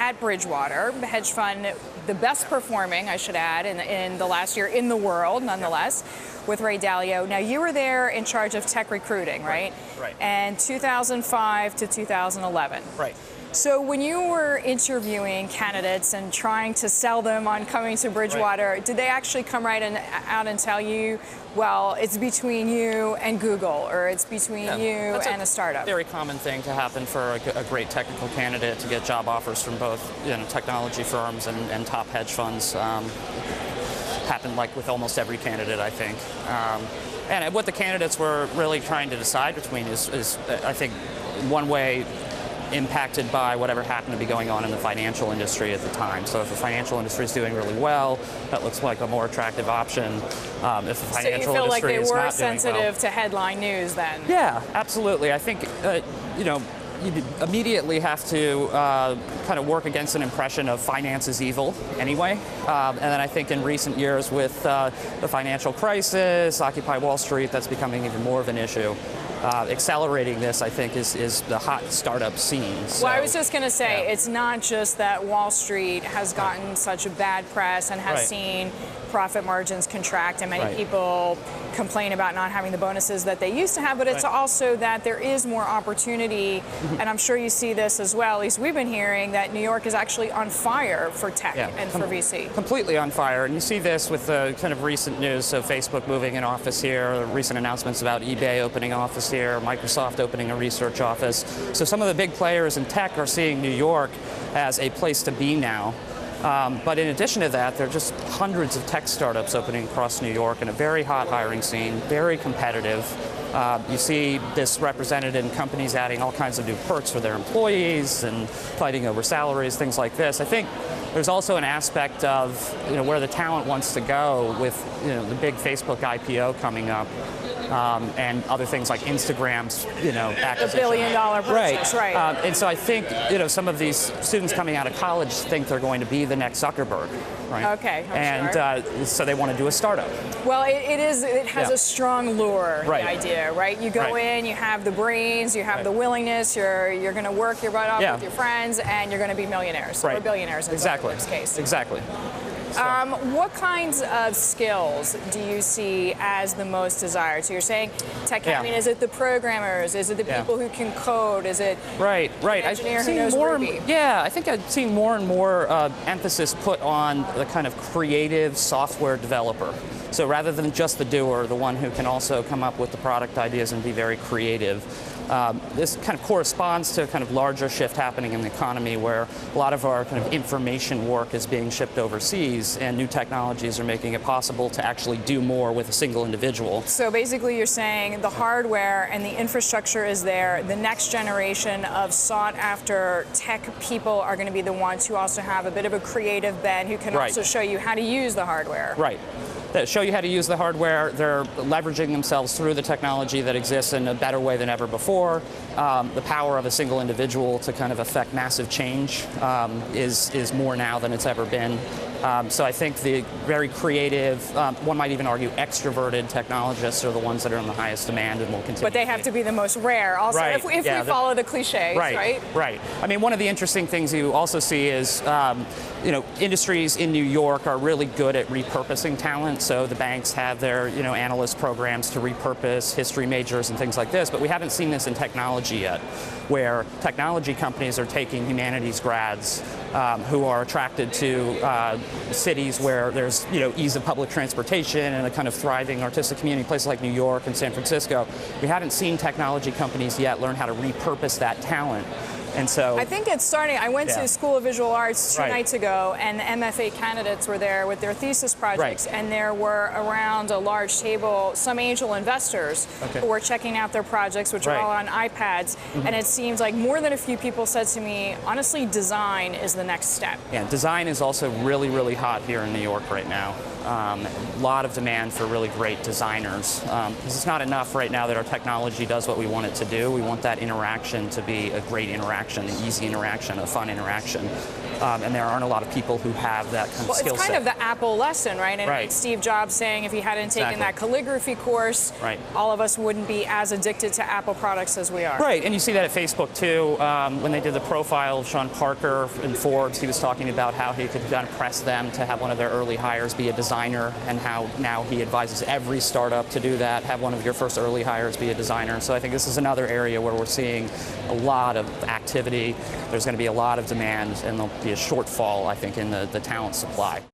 at Bridgewater, the hedge fund, the best performing, I should add, in the last year in the world, nonetheless, with Ray Dalio. Now, you were there in charge of tech recruiting, right? Right. And 2005 to 2011. Right. So when you were interviewing candidates and trying to sell them on coming to Bridgewater, did they actually come out and tell you, well, it's between you and Google, or it's between you and a startup? Very common thing to happen for a great technical candidate to get job offers from both technology firms and top hedge funds. Happened like with almost every candidate, I think. And what the candidates were really trying to decide between is I think, one way impacted by whatever happened to be going on in the financial industry at the time. So if the financial industry is doing really well, that looks like a more attractive option. If the financial industry is not doing well. So you feel like they were sensitive to headline news then? Yeah, absolutely. I think, you immediately have to kind of work against an impression of finance is evil anyway. And then I think in recent years with the financial crisis, Occupy Wall Street, that's becoming even more of an issue. Accelerating this, I think, is the hot startup scene. So, well, I was just going to say, it's not just that Wall Street has gotten such a bad press and has seen profit margins contract, and many people complain about not having the bonuses that they used to have, but it's also that there is more opportunity, and I'm sure you see this as well. At least we've been hearing that New York is actually on fire for tech and for VC. Completely on fire, and you see this with the kind of recent news, so Facebook moving an office here, recent announcements about eBay opening office here, Microsoft opening a research office. So some of the big players in tech are seeing New York as a place to be now. But in addition to that, there are just hundreds of tech startups opening across New York in a very hot hiring scene, very competitive. You see this represented in companies adding all kinds of new perks for their employees and fighting over salaries, things like this. I think there's also an aspect of where the talent wants to go with the big Facebook IPO coming up. And other things like Instagram's, acquisition. $1 billion purchase, right? And so I think, some of these students coming out of college think they're going to be the next Zuckerberg, right? Okay, so they want to do a startup. Well, it has a strong lure, the idea, right? You go in, you have the brains, you have the willingness, you're going to work your butt off with your friends, and you're going to be millionaires or billionaires in Zuckerberg's case. Exactly. What kinds of skills do you see as the most desired? So you're saying tech, I mean, is it the programmers? Is it the people who can code? Is it an engineer who knows Ruby? I think I've seen more and more emphasis put on the kind of creative software developer. So rather than just the doer, the one who can also come up with the product ideas and be very creative. This kind of corresponds to a kind of larger shift happening in the economy where a lot of our kind of information work is being shipped overseas, and new technologies are making it possible to actually do more with a single individual. So basically you're saying the hardware and the infrastructure is there. The next generation of sought-after tech people are going to be the ones who also have a bit of a creative bent, who can also show you how to use the hardware. Right. That show you how to use the hardware. They're leveraging themselves through the technology that exists in a better way than ever before. The power of a single individual to kind of affect massive change is more now than it's ever been. So I think the very creative, one might even argue extroverted technologists are the ones that are in the highest demand and will continue. But they have to be the most rare also, if we follow the cliches, right? Right. I mean, one of the interesting things you also see is, industries in New York are really good at repurposing talent. So the banks have their, analyst programs to repurpose history majors and things like this. But we haven't seen this in technology yet, where technology companies are taking humanities grads who are attracted to cities where there's ease of public transportation and a kind of thriving artistic community, places like New York and San Francisco. We haven't seen technology companies yet learn how to repurpose that talent. And so I think it's starting. I went to School of Visual Arts 2 nights ago, and the MFA candidates were there with their thesis projects, and there were around a large table some angel investors who were checking out their projects, which are all on iPads, and it seems like more than a few people said to me, honestly, design is the next step. Yeah, design is also really, really hot here in New York right now. A lot of demand for really great designers. Because it's not enough right now that our technology does what we want it to do. We want that interaction to be a great interaction interaction, an easy interaction, a fun interaction. And there aren't a lot of people who have that kind of skill set. It's kind of the Apple lesson, right? And Right. Steve Jobs saying if he hadn't taken that calligraphy course, Right. all of us wouldn't be as addicted to Apple products as we are. Right, and you see that at Facebook too. When they did the profile of Sean Parker in Forbes, he was talking about how he could kind of press them to have one of their early hires be a designer, and how now he advises every startup to do that, have one of your first early hires be a designer. So I think this is another area where we're seeing a lot of activity. There's going to be a lot of demand, and there'll be a shortfall, I think, in the talent supply.